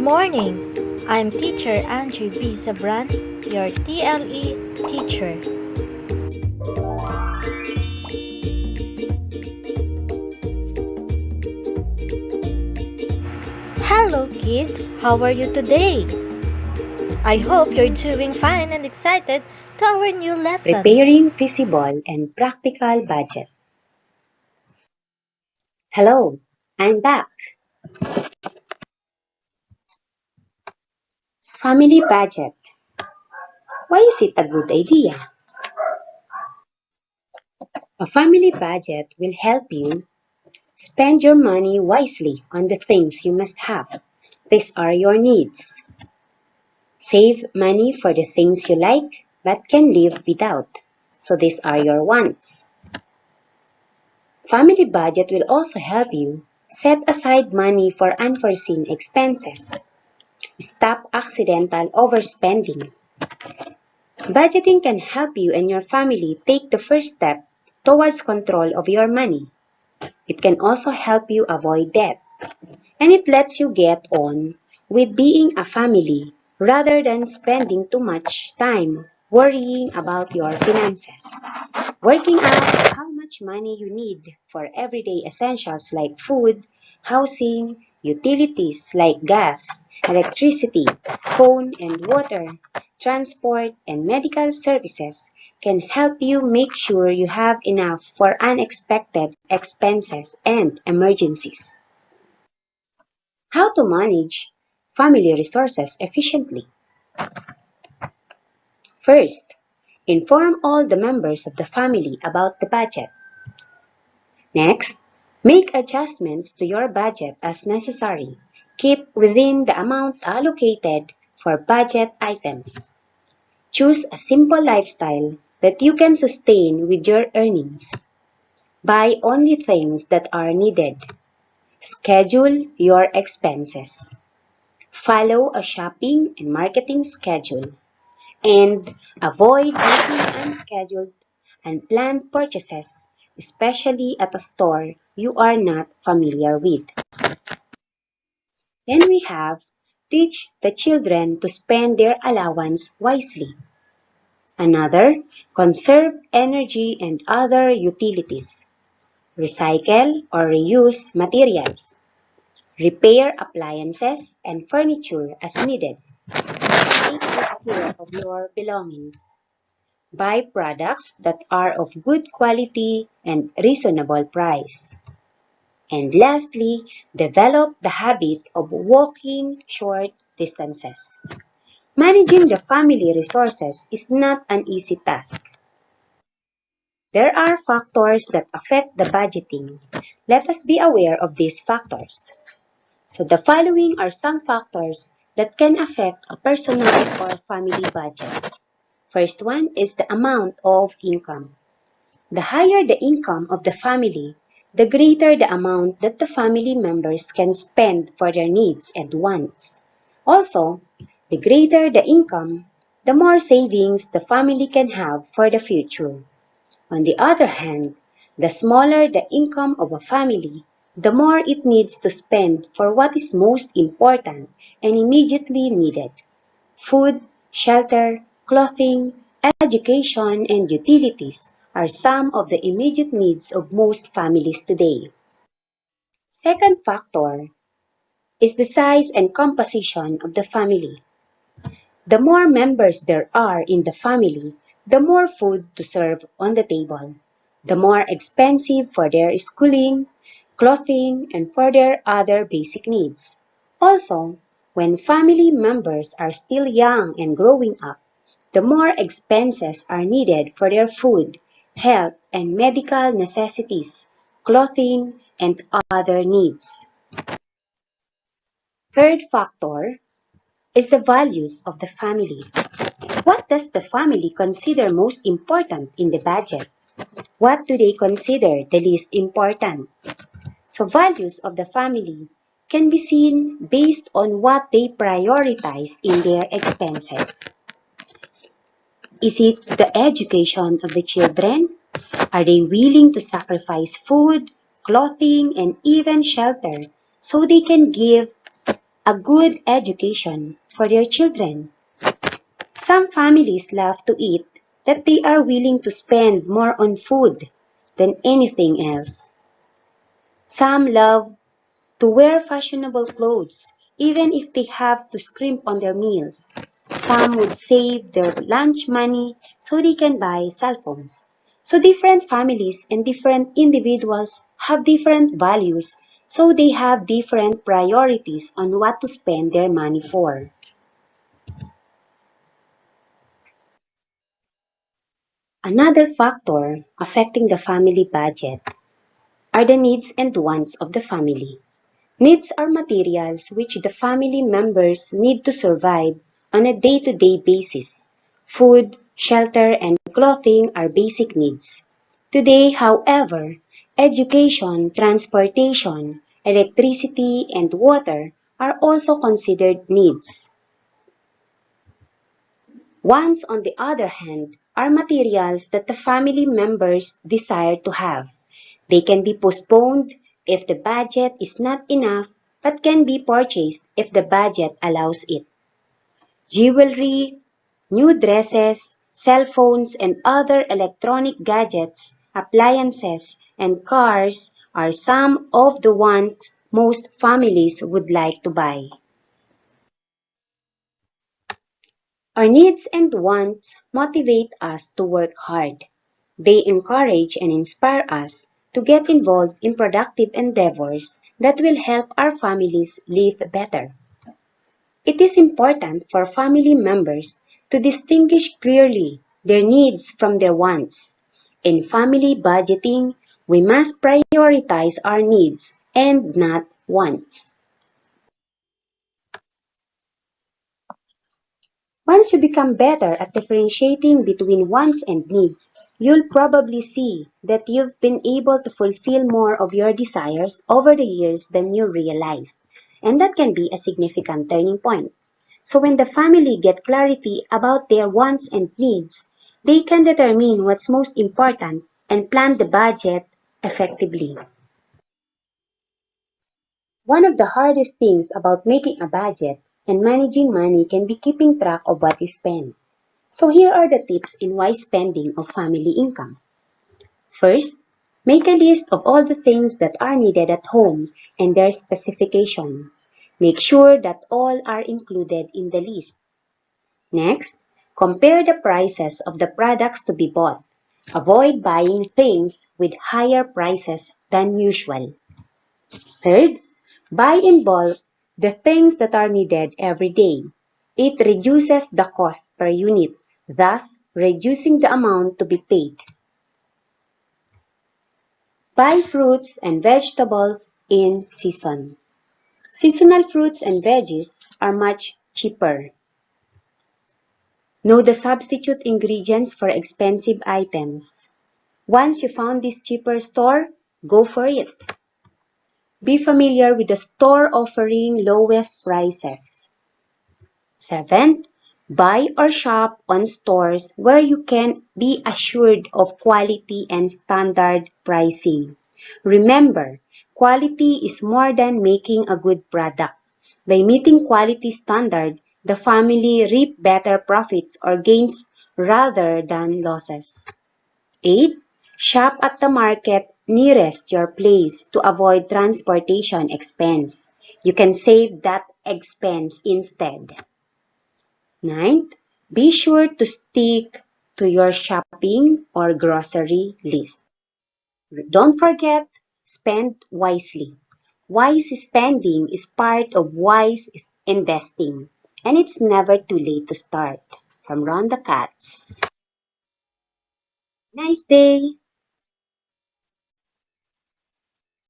morning. I'm teacher Angie B. Sabran, your TLE teacher. Hello kids, how are you today? I hope you're doing fine and excited to our new lesson. Preparing feasible and practical budget. Hello, I'm back. Family budget. Why is it a good idea? A family budget will help you spend your money wisely on the things you must have. These are your needs. Save money for the things you like but can live without. So these are your wants. Family budget will also help you set aside money for unforeseen expenses. Stop accidental overspending. Budgeting can help you and your family take the first step towards control of your money. It can also help you avoid debt. And it lets you get on with being a family rather than spending too much time worrying about your finances. Working out how much money you need for everyday essentials like food, housing, utilities like gas, electricity, phone and water, transport, and medical services can help you make sure you have enough for unexpected expenses and emergencies. How to manage family resources efficiently. First, inform all the members of the family about the budget. Next, make adjustments to your budget as necessary. Keep within the amount allocated for budget items. Choose a simple lifestyle that you can sustain with your earnings. Buy only things that are needed. Schedule your expenses. Follow a shopping and marketing schedule. And avoid making unscheduled and planned purchases, especially at a store you are not familiar with. Then we have teach the children to spend their allowance wisely. Another, conserve energy and other utilities. Recycle or reuse materials. Repair appliances and furniture as needed. Take good care of your belongings. Buy products that are of good quality and reasonable price. And lastly, develop the habit of walking short distances. Managing the family resources is not an easy task. There are factors that affect the budgeting. Let us be aware of these factors. So the following are some factors that can affect a personal or family budget. First one is the amount of income. The higher the income of the family, the greater the amount that the family members can spend for their needs and wants. Also, the greater the income, the more savings the family can have for the future. On the other hand, the smaller the income of a family, the more it needs to spend for what is most important and immediately needed. Food, shelter, clothing, education, and utilities are some of the immediate needs of most families today. Second factor is the size and composition of the family. The more members there are in the family, the more food to serve on the table, the more expensive for their schooling, clothing, and for their other basic needs. Also, when family members are still young and growing up, the more expenses are needed for their food, health, and medical necessities, clothing, and other needs. Third factor is the values of the family. What does the family consider most important in the budget? What do they consider the least important? So values of the family can be seen based on what they prioritize in their expenses. Is it the education of the children? Are they willing to sacrifice food, clothing, and even shelter so they can give a good education for their children. Some families love to eat that they are willing to spend more on food than anything else. Some love to wear fashionable clothes even if they have to scrimp on their meals. Some would save their lunch money so they can buy cell phones. So different families and different individuals have different values, so they have different priorities on what to spend their money for. Another factor affecting the family budget are the needs and wants of the family. Needs are materials which the family members need to survive on a day-to-day basis. Food, shelter, and clothing are basic needs. Today, however, education, transportation, electricity, and water are also considered needs. Wants, on the other hand, are materials that the family members desire to have. They can be postponed if the budget is not enough, but can be purchased if the budget allows it. Jewelry, new dresses, cell phones, and other electronic gadgets, appliances, and cars are some of the ones most families would like to buy. Our needs and wants motivate us to work hard. They encourage and inspire us to get involved in productive endeavors that will help our families live better. It is important for family members to distinguish clearly their needs from their wants. In family budgeting, we must prioritize our needs and not wants. Once you become better at differentiating between wants and needs, you'll probably see that you've been able to fulfill more of your desires over the years than you realized, and that can be a significant turning point. So when the family get clarity about their wants and needs, they can determine what's most important and plan the budget effectively. One of the hardest things about making a budget and managing money can be keeping track of what you spend. So here are the tips in wise spending of family income. First, make a list of all the things that are needed at home and their specification. Make sure that all are included in the list. Next, compare the prices of the products to be bought. Avoid buying things with higher prices than usual. Third, buy in bulk the things that are needed every day. It reduces the cost per unit, thus reducing the amount to be paid. Buy fruits and vegetables in season. Seasonal fruits and veggies are much cheaper. Know the substitute ingredients for expensive items. Once you found this cheaper store, go for it. Be familiar with the store offering lowest prices. 7. Buy or shop on stores where you can be assured of quality and standard pricing. Remember, quality is more than making a good product. By meeting quality standard, the family reap better profits or gains rather than losses. 8. Shop at the market nearest your place to avoid transportation expense. You can save that expense instead. 9. Be sure to stick to your shopping or grocery list. Don't forget, spend wisely. Wise spending is part of wise investing, and it's never too late to start. From Ron the Cats. Nice day!